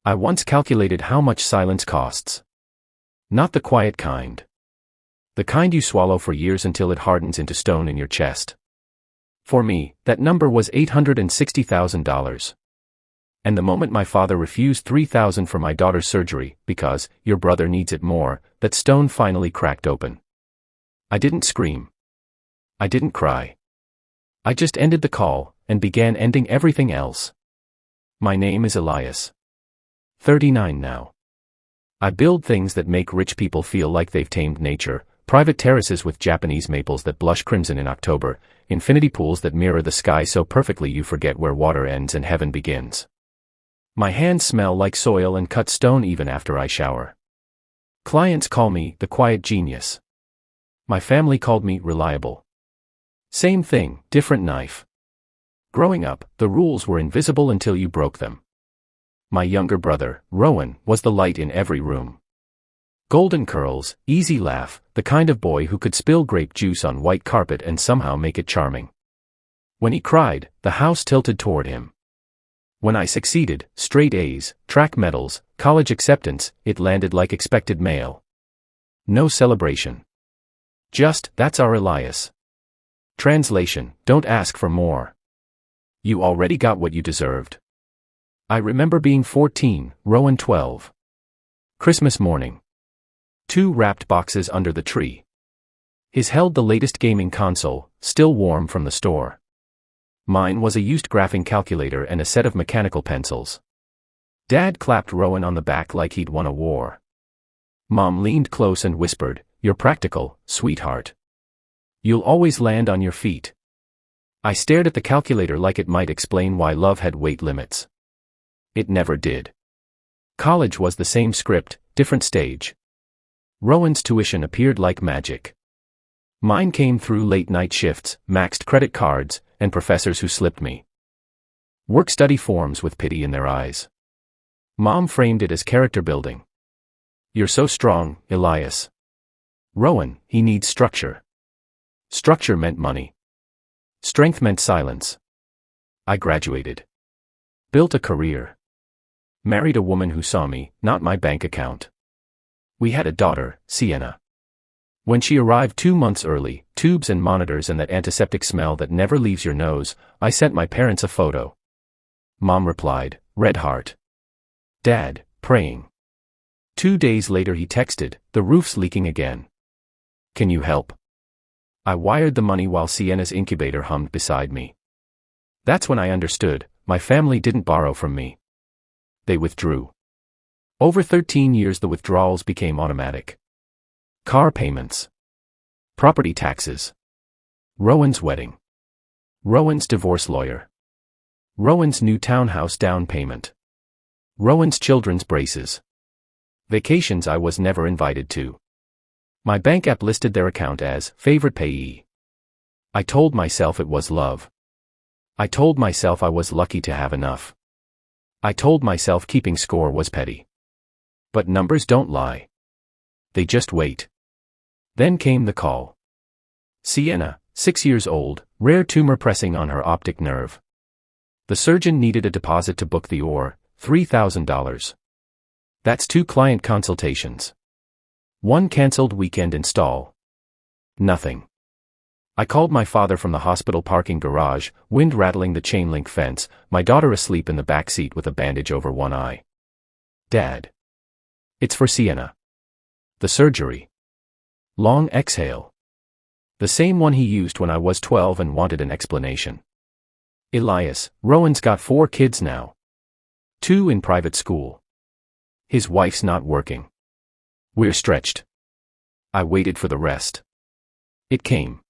I once calculated how much silence costs. Not the quiet kind. The kind you swallow for years until it hardens into stone in your chest. For me, that number was $860,000. And the moment my father refused $3,000 for my daughter's surgery, because your brother needs it more, that stone finally cracked open. I didn't scream. I didn't cry. I just ended the call, and began ending everything else. My name is Elias. 39 now. I build things that make rich people feel like they've tamed nature, private terraces with Japanese maples that blush crimson in October, infinity pools that mirror the sky so perfectly you forget where water ends and heaven begins. My hands smell like soil and cut stone even after I shower. Clients call me the quiet genius. My family called me reliable. Same thing, different knife. Growing up, the rules were invisible until you broke them. My younger brother, Rowan, was the light in every room. Golden curls, easy laugh, the kind of boy who could spill grape juice on white carpet and somehow make it charming. When he cried, the house tilted toward him. When I succeeded, straight A's, track medals, college acceptance, it landed like expected mail. No celebration. Just, that's our Elias. Translation, don't ask for more. You already got what you deserved. I remember being 14, Rowan 12. Christmas morning. 2 wrapped boxes under the tree. His held the latest gaming console, still warm from the store. Mine was a used graphing calculator and a set of mechanical pencils. Dad clapped Rowan on the back like he'd won a war. Mom leaned close and whispered, "You're practical, sweetheart. You'll always land on your feet." I stared at the calculator like it might explain why love had weight limits. It never did. College was the same script, different stage. Rowan's tuition appeared like magic. Mine came through late-night shifts, maxed credit cards, and professors who slipped me work-study forms with pity in their eyes. Mom framed it as character building. "You're so strong, Elias. Rowan, he needs structure." Structure meant money. Strength meant silence. I graduated. Built a career. Married a woman who saw me, not my bank account. We had a daughter, Sienna. When she arrived 2 months early, tubes and monitors and that antiseptic smell that never leaves your nose, I sent my parents a photo. Mom replied, "Red heart." Dad, praying. 2 days later he texted, "The roof's leaking again. Can you help?" I wired the money while Sienna's incubator hummed beside me. That's when I understood, my family didn't borrow from me. They withdrew. Over 13 years the withdrawals became automatic. Car payments. Property taxes. Rowan's wedding. Rowan's divorce lawyer. Rowan's new townhouse down payment. Rowan's children's braces. Vacations I was never invited to. My bank app listed their account as favorite payee. I told myself it was love. I told myself I was lucky to have enough. I told myself keeping score was petty. But numbers don't lie. They just wait. Then came the call. Sienna, 6 years old, rare tumor pressing on her optic nerve. The surgeon needed a deposit to book the OR, $3,000. That's 2 client consultations. 1 canceled weekend install. Nothing. I called my father from the hospital parking garage, wind rattling the chain link fence, my daughter asleep in the back seat with a bandage over one eye. "Dad. It's for Sienna. The surgery." Long exhale. The same one he used when I was 12 and wanted an explanation. "Elias, Rowan's got 4 kids now. 2 in private school. His wife's not working. We're stretched." I waited for the rest. It came.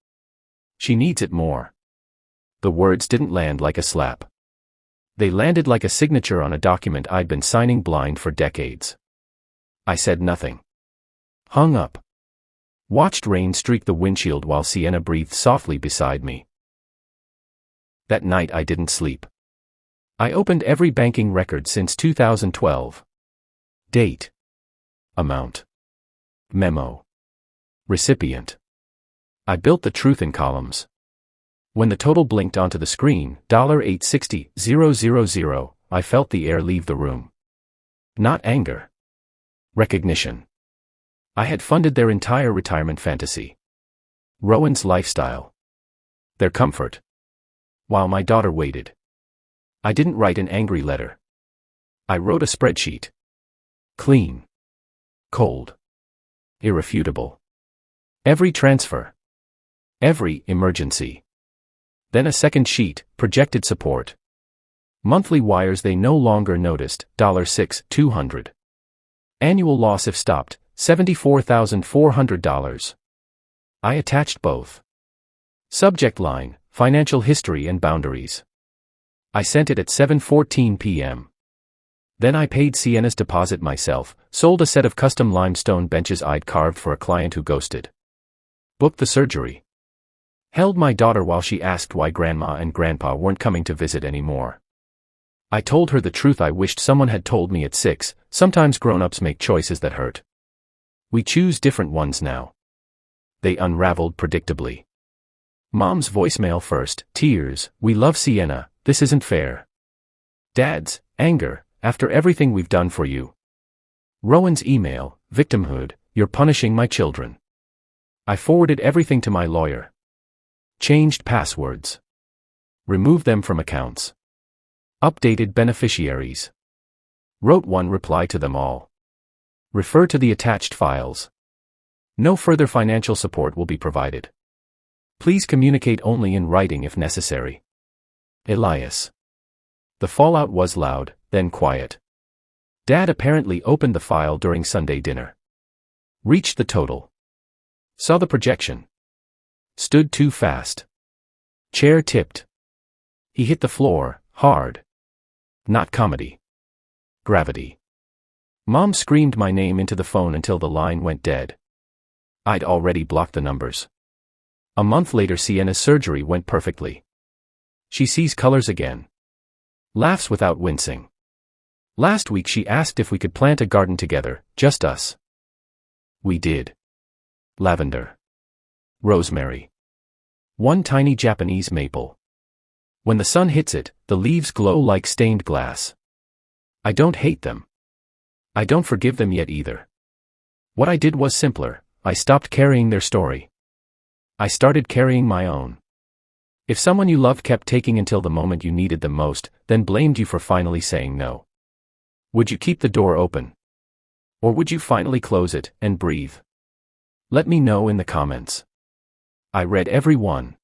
"She needs it more." The words didn't land like a slap. They landed like a signature on a document I'd been signing blind for decades. I said nothing. Hung up. Watched rain streak the windshield while Sienna breathed softly beside me. That night I didn't sleep. I opened every banking record since 2012. Date. Amount. Memo. Recipient. I built the truth in columns. When the total blinked onto the screen, $860,000, I felt the air leave the room. Not anger. Recognition. I had funded their entire retirement fantasy. Rowan's lifestyle. Their comfort. While my daughter waited. I didn't write an angry letter. I wrote a spreadsheet. Clean. Cold. Irrefutable. Every transfer. Every emergency. Then a second sheet, projected support. Monthly wires they no longer noticed, $6,200. Annual loss if stopped, $74,400. I attached both. Subject line, financial history and boundaries. I sent it at 7:14 p.m. Then I paid Sienna's deposit myself, sold a set of custom limestone benches I'd carved for a client who ghosted. Booked the surgery. Held my daughter while she asked why Grandma and Grandpa weren't coming to visit anymore. I told her the truth I wished someone had told me at 6, sometimes grown-ups make choices that hurt. We choose different ones now. They unraveled predictably. Mom's voicemail first, tears, we love Sienna, this isn't fair. Dad's, anger, after everything we've done for you. Rowan's email, victimhood, you're punishing my children. I forwarded everything to my lawyer. Changed passwords. Removed them from accounts. Updated beneficiaries. Wrote one reply to them all. Refer to the attached files. No further financial support will be provided. Please communicate only in writing if necessary. Elias. The fallout was loud, then quiet. Dad apparently opened the file during Sunday dinner. Reached the total. Saw the projection. Stood too fast. Chair tipped. He hit the floor, hard. Not comedy. Gravity. Mom screamed my name into the phone until the line went dead. I'd already blocked the numbers. A month later Sienna's surgery went perfectly. She sees colors again. Laughs without wincing. Last week she asked if we could plant a garden together, just us. We did. Lavender. Rosemary. One tiny Japanese maple. When the sun hits it, the leaves glow like stained glass. I don't hate them. I don't forgive them yet either. What I did was simpler, I stopped carrying their story. I started carrying my own. If someone you loved kept taking until the moment you needed them most, then blamed you for finally saying no. Would you keep the door open? Or would you finally close it and breathe? Let me know in the comments. I read every one.